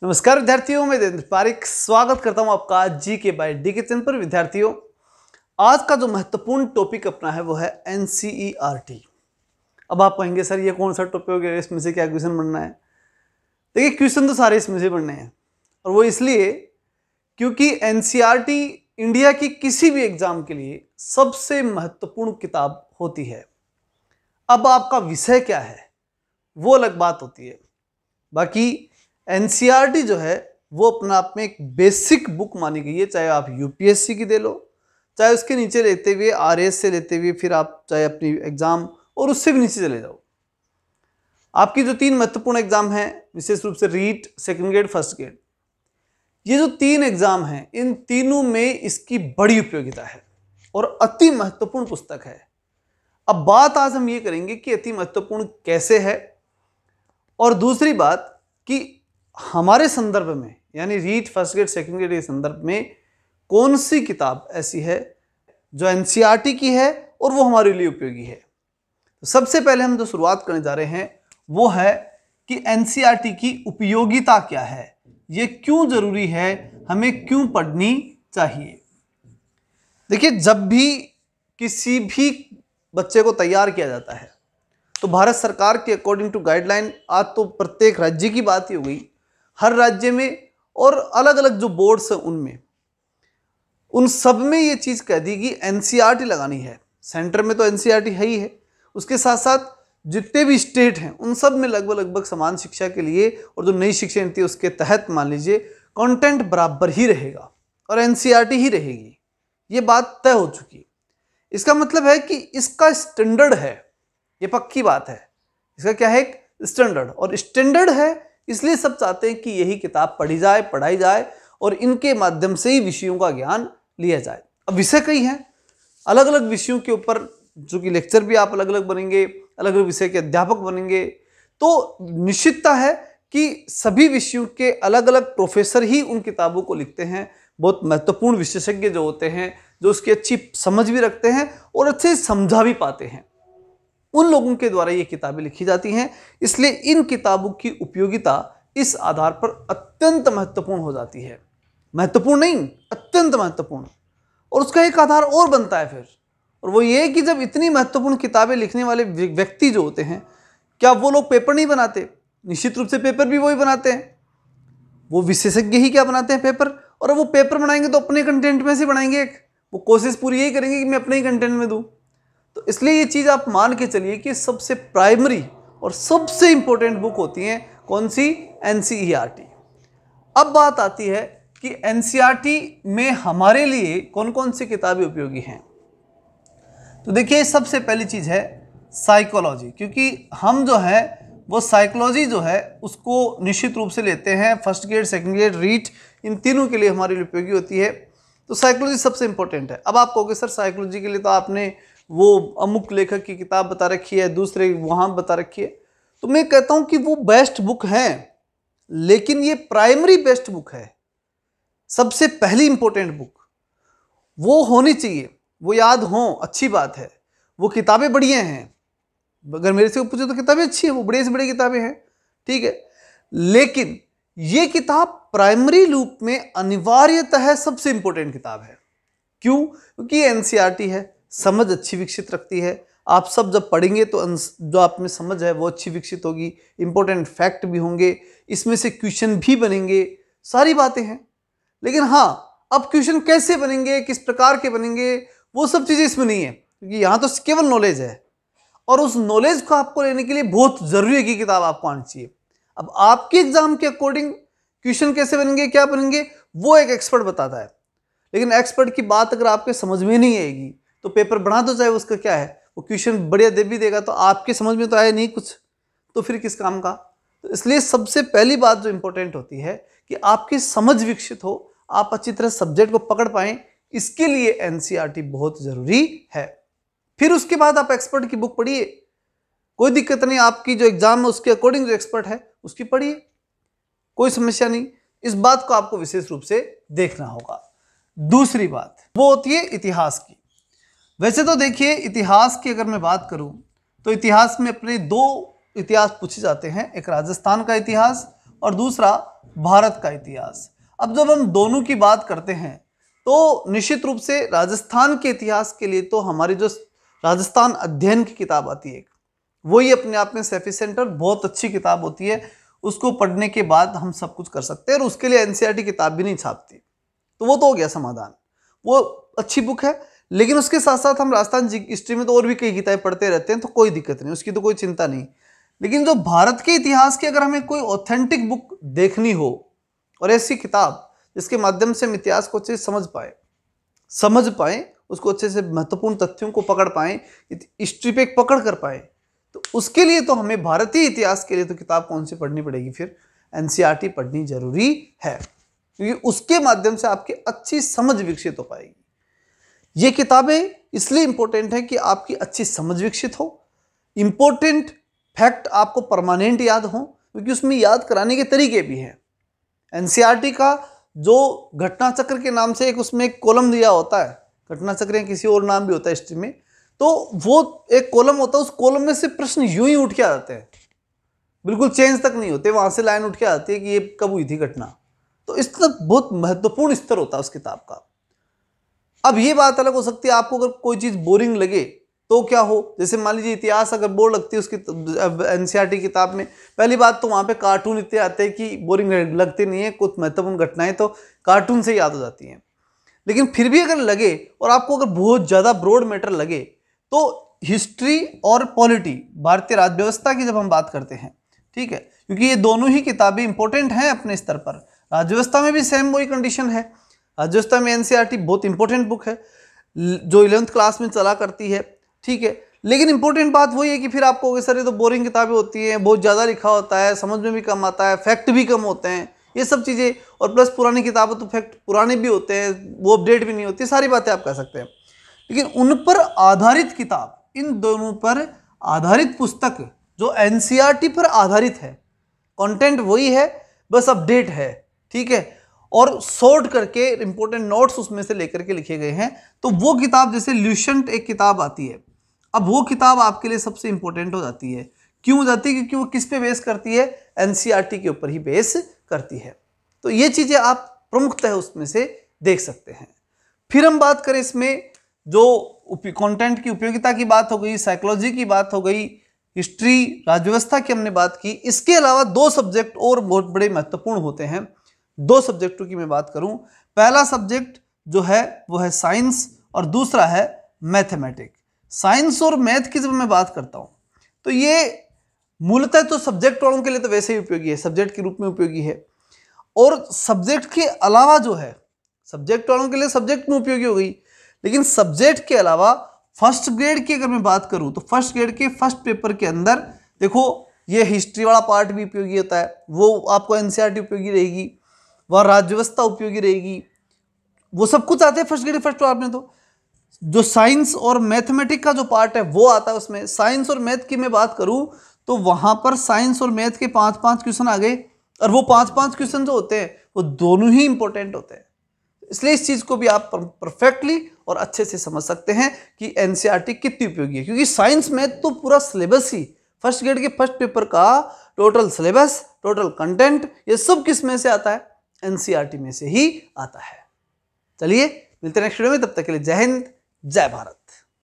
नमस्कार विद्यार्थियों, मैं देवेंद्र पारिक स्वागत करता हूं आपका जी के बाय डी के चैनल पर। विद्यार्थियों, आज का जो महत्वपूर्ण टॉपिक अपना है वो है एनसीईआरटी। अब आप कहेंगे सर ये कौन सा टॉपिक हो गया, इसमें से क्या क्वेश्चन बनना है? देखिए, क्वेश्चन तो सारे इसमें से बनने हैं और वो इसलिए क्योंकि एनसीईआरटी इंडिया की किसी भी एग्जाम के लिए सबसे महत्वपूर्ण किताब होती है। अब आपका विषय क्या है वो अलग बात होती है। बाकी एनसीईआरटी जो है वो अपना आप में एक बेसिक बुक मानी गई है, चाहे आप यूपीएससी की दे लो, चाहे उसके नीचे लेते हुए आरएस से लेते हुए फिर आप चाहे अपनी एग्जाम और उससे भी नीचे चले जाओ। आपकी जो 3 महत्वपूर्ण एग्जाम हैं, विशेष रूप से REET, second grade, first grade, ये जो 3 एग्जाम हैं, इन तीनों में इसकी बड़ी उपयोगिता है और अति महत्वपूर्ण पुस्तक है। अब बात आज हम ये करेंगे कि अति महत्वपूर्ण कैसे है, और दूसरी बात कि हमारे संदर्भ में यानी REET, first grade, second grade के संदर्भ में कौन सी किताब ऐसी है जो एनसीईआरटी की है और वो हमारे लिए उपयोगी है। तो सबसे पहले हम जो शुरुआत करने जा रहे हैं वो है कि एनसीईआरटी की उपयोगिता क्या है, ये क्यों जरूरी है, हमें क्यों पढ़नी चाहिए। देखिए, जब भी किसी भी बच्चे को तैयार किया जाता है तो भारत सरकार के अकॉर्डिंग टू गाइडलाइन, आज तो प्रत्येक राज्य की बात ही हो गई, हर राज्य में और अलग अलग जो बोर्ड्स हैं उनमें, उन सब में ये चीज़ कह दी कि एनसीईआरटी लगानी है। सेंटर में तो एनसीईआरटी है ही है, उसके साथ साथ जितने भी स्टेट हैं उन सब में लगभग समान शिक्षा के लिए और जो नई शिक्षा नीति है उसके तहत मान लीजिए कंटेंट बराबर ही रहेगा और एनसीईआरटी ही रहेगी। ये बात तय हो चुकी है। इसका मतलब है कि इसका स्टैंडर्ड है, ये पक्की बात है। इसका क्या है? एक स्टैंडर्ड, और स्टैंडर्ड है इसलिए सब चाहते हैं कि यही किताब पढ़ी जाए, पढ़ाई जाए और इनके माध्यम से ही विषयों का ज्ञान लिया जाए। अब विषय कई हैं, अलग अलग विषयों के ऊपर जो कि लेक्चर भी आप अलग अलग बनेंगे, अलग अलग विषय के अध्यापक बनेंगे, तो निश्चितता है कि सभी विषयों के अलग अलग प्रोफेसर ही उन किताबों को लिखते हैं। बहुत महत्वपूर्ण विशेषज्ञ जो होते हैं, जो उसकी अच्छी समझ भी रखते हैं और अच्छे से समझा भी पाते हैं, उन लोगों के द्वारा ये किताबें लिखी जाती हैं। इसलिए इन किताबों की उपयोगिता इस आधार पर अत्यंत महत्वपूर्ण हो जाती है। महत्वपूर्ण नहीं, अत्यंत महत्वपूर्ण। और उसका एक आधार और बनता है फिर, और वो ये कि जब इतनी महत्वपूर्ण किताबें लिखने वाले व्यक्ति जो होते हैं, क्या वो लोग पेपर नहीं बनाते? निश्चित रूप से पेपर भी वही बनाते हैं, वो विशेषज्ञ ही क्या बनाते हैं? पेपर। और अब वो पेपर बनाएंगे तो अपने कंटेंट में से बनाएंगे, वो कोशिश पूरी यही करेंगे कि मैं अपने ही कंटेंट में दूं। तो इसलिए ये चीज़ आप मान के चलिए कि सबसे प्राइमरी और सबसे इंपॉर्टेंट बुक होती है कौन सी? एनसीईआरटी। अब बात आती है कि एनसीईआरटी में हमारे लिए कौन कौन सी किताबें उपयोगी हैं। तो देखिए, सबसे पहली चीज़ है साइकोलॉजी, क्योंकि हम जो है वो साइकोलॉजी जो है उसको निश्चित रूप से लेते हैं। First grade, second grade, REET, इन तीनों के लिए हमारे लिए उपयोगी होती है। तो साइकोलॉजी सबसे इंपॉर्टेंट है। अब आप कहोगे सर साइकोलॉजी के लिए तो आपने वो अमुक लेखक की किताब बता रखी है, दूसरे वहाँ बता रखी है, तो मैं कहता हूँ कि वो बेस्ट बुक है, लेकिन ये प्राइमरी बेस्ट बुक है, सबसे पहली इंपॉर्टेंट बुक वो होनी चाहिए। वो याद हो, अच्छी बात है, वो किताबें बढ़िया हैं। अगर मेरे से पूछे तो किताबें अच्छी है, वो बड़े से बड़ी किताबें हैं, ठीक है, लेकिन ये किताब प्राइमरी रूप में अनिवार्यतः सबसे इंपॉर्टेंट किताब है। क्यों? क्योंकि एनसीईआरटी है, समझ अच्छी विकसित रखती है। आप सब जब पढ़ेंगे तो जो आप में समझ है वो अच्छी विकसित होगी, इंपॉर्टेंट फैक्ट भी होंगे, इसमें से क्वेश्चन भी बनेंगे, सारी बातें हैं। लेकिन हाँ, अब क्वेश्चन कैसे बनेंगे, किस प्रकार के बनेंगे, वो सब चीज़ें इसमें नहीं है, क्योंकि यहाँ तो केवल नॉलेज है और उस नॉलेज को आपको लेने के लिए बहुत ज़रूरी है कि किताब आपको आनी चाहिए। अब आपके एग्जाम के अकॉर्डिंग क्वेश्चन कैसे बनेंगे, क्या बनेंगे, वो एक एक्सपर्ट बताता है। लेकिन एक्सपर्ट की बात अगर आपके समझ में नहीं आएगी तो पेपर बना तो चाहे उसका क्या है, वो क्वेश्चन बढ़िया दे भी देगा तो आपके समझ में तो आया नहीं कुछ, तो फिर किस काम का। तो इसलिए सबसे पहली बात जो इंपॉर्टेंट होती है कि आपकी समझ विकसित हो, आप अच्छी तरह सब्जेक्ट को पकड़ पाएं, इसके लिए एनसीईआरटी बहुत ज़रूरी है। फिर उसके बाद आप एक्सपर्ट की बुक पढ़िए, कोई दिक्कत नहीं, आपकी जो एग्जाम है उसके अकॉर्डिंग जो एक्सपर्ट है उसकी पढ़िए, कोई समस्या नहीं। इस बात को आपको विशेष रूप से देखना होगा। दूसरी बात वो होती है इतिहास की। वैसे तो देखिए, इतिहास की अगर मैं बात करूं तो इतिहास में अपने 2 इतिहास पूछे जाते हैं, एक राजस्थान का इतिहास और दूसरा भारत का इतिहास। अब जब हम दोनों की बात करते हैं तो निश्चित रूप से राजस्थान के इतिहास के लिए तो हमारी जो राजस्थान अध्ययन की किताब आती है वही अपने आप में सफिशिएंट और बहुत अच्छी किताब होती है। उसको पढ़ने के बाद हम सब कुछ कर सकते हैं और उसके लिए एनसीईआरटी किताब भी नहीं छापती, तो वो तो हो गया समाधान, वो अच्छी बुक है। लेकिन उसके साथ साथ हम राजस्थान हिस्ट्री में तो और भी कई किताबें पढ़ते रहते हैं, तो कोई दिक्कत नहीं, उसकी तो कोई चिंता नहीं। लेकिन जो भारत के इतिहास की अगर हमें कोई ऑथेंटिक बुक देखनी हो और ऐसी किताब जिसके माध्यम से हम इतिहास को अच्छे से समझ पाए, उसको अच्छे से महत्वपूर्ण तथ्यों को पकड़ पाए, हिस्ट्री पे एक पकड़ कर पाए, तो उसके लिए तो हमें भारतीय इतिहास के लिए तो किताब कौन सी पढ़नी पड़ेगी, फिर एनसीईआरटी पढ़नी जरूरी है, क्योंकि उसके माध्यम से आपकी अच्छी समझ विकसित हो पाएगी। ये किताबें इसलिए इंपॉर्टेंट है कि आपकी अच्छी समझ विकसित हो, इंपॉर्टेंट फैक्ट आपको परमानेंट याद हो, क्योंकि उसमें याद कराने के तरीके भी हैं। एनसीईआरटी का जो घटना चक्र के नाम से एक उसमें एक कॉलम दिया होता है, घटना चक्र या किसी और नाम भी होता है हिस्ट्री में, तो वो एक कॉलम होता है, उस कॉलम में से प्रश्न यूं ही उठ के आ जाते हैं, बिल्कुल चेंज तक नहीं होते, वहां से लाइन उठ के आती है कि ये कब हुई थी घटना। तो इस तरह बहुत महत्वपूर्ण स्तर होता है उस किताब का। अब ये बात अलग हो सकती है, आपको अगर कोई चीज बोरिंग लगे तो क्या हो, जैसे मान लीजिए इतिहास अगर बोर लगती है उसकी एनसीईआरटी किताब में, पहली बात तो वहां पे कार्टून इतने आते हैं कि बोरिंग लगते नहीं है, कुछ महत्वपूर्ण घटनाएं तो कार्टून से याद हो जाती हैं। लेकिन फिर भी अगर लगे और आपको अगर बहुत ज्यादा ब्रॉड मैटर लगे तो हिस्ट्री और पॉलिटी, भारतीय राज्य व्यवस्था की जब हम बात करते हैं, ठीक है, क्योंकि ये दोनों ही किताबें इंपॉर्टेंट हैं अपने स्तर पर। राज्य व्यवस्था में भी सेम वही कंडीशन है, राज्य व्यवस्था में एनसीईआरटी बहुत इंपॉर्टेंट बुक है जो 11th क्लास में चला करती है, ठीक है। लेकिन इंपॉर्टेंट बात वही है कि फिर आपको सर ये तो बोरिंग किताबें होती हैं, बहुत ज़्यादा लिखा होता है, समझ में भी कम आता है, फैक्ट भी कम होते हैं, ये सब चीज़ें, और प्लस पुरानी किताबें तो फैक्ट पुराने भी होते हैं, वो अपडेट भी नहीं होती, सारी बातें आप कह सकते हैं। लेकिन उन पर आधारित किताब, इन दोनों पर आधारित पुस्तक जो एनसीईआरटी पर आधारित है, कंटेंट वही है, बस अपडेट है, ठीक है, और शॉर्ट करके इंपॉर्टेंट नोट्स उसमें से लेकर के लिखे गए हैं, तो वो किताब, जैसे ल्यूसेंट एक किताब आती है, अब वो किताब आपके लिए सबसे इंपॉर्टेंट हो जाती है। क्यों हो जाती है? क्योंकि वो किस पे बेस करती है, एनसीईआरटी के ऊपर ही बेस करती है। तो ये चीजें आप प्रमुखतः उसमें से देख सकते हैं। फिर हम बात करें इसमें जो कंटेंट की उपयोगिता की बात हो गई, साइकोलॉजी की बात हो गई, हिस्ट्री, राज्य व्यवस्था की हमने बात की। इसके अलावा दो सब्जेक्ट और बहुत बड़े महत्वपूर्ण होते हैं। दो सब्जेक्टों की मैं बात करूं, पहला सब्जेक्ट जो है वो है साइंस और दूसरा है मैथमेटिक्स। साइंस और मैथ की जब मैं बात करता हूं तो ये मूलतः तो सब्जेक्ट वालों के लिए तो वैसे ही उपयोगी है, सब्जेक्ट के रूप में उपयोगी है, और सब्जेक्ट के अलावा जो है, सब्जेक्ट वालों के लिए सब्जेक्ट में उपयोगी हो गई, लेकिन सब्जेक्ट के अलावा फर्स्ट ग्रेड की अगर मैं बात करूं तो फर्स्ट ग्रेड के फर्स्ट पेपर के अंदर देखो ये हिस्ट्री वाला पार्ट भी उपयोगी होता है, वो आपको एनसीईआरटी उपयोगी रहेगी, वह राज्य व्यवस्था उपयोगी रहेगी, वो सब कुछ आते हैं फर्स्ट ग्रेड फर्स्ट पार्ट में। तो जो साइंस और मैथमेटिक्स का जो पार्ट है वो आता है उसमें। साइंस और मैथ की मैं बात करूं तो वहां पर साइंस और मैथ के 5-5 क्वेश्चन आ गए, और वो 5-5 क्वेश्चन जो होते हैं वो दोनों ही इंपॉर्टेंट होते हैं। इसलिए इस चीज को भी आप परफेक्टली और अच्छे से समझ सकते हैं कि एनसीईआरटी कितनी उपयोगी है, क्योंकि साइंस मैथ तो पूरा सिलेबस ही फर्स्ट ग्रेड के फर्स्ट पेपर का टोटल सिलेबस, टोटल कंटेंट, ये सब किस में से आता है, एनसीईआरटी में से ही आता है। चलिए मिलते हैं नेक्स्ट वीडियो में, तब तक के लिए जय हिंद, जय भारत।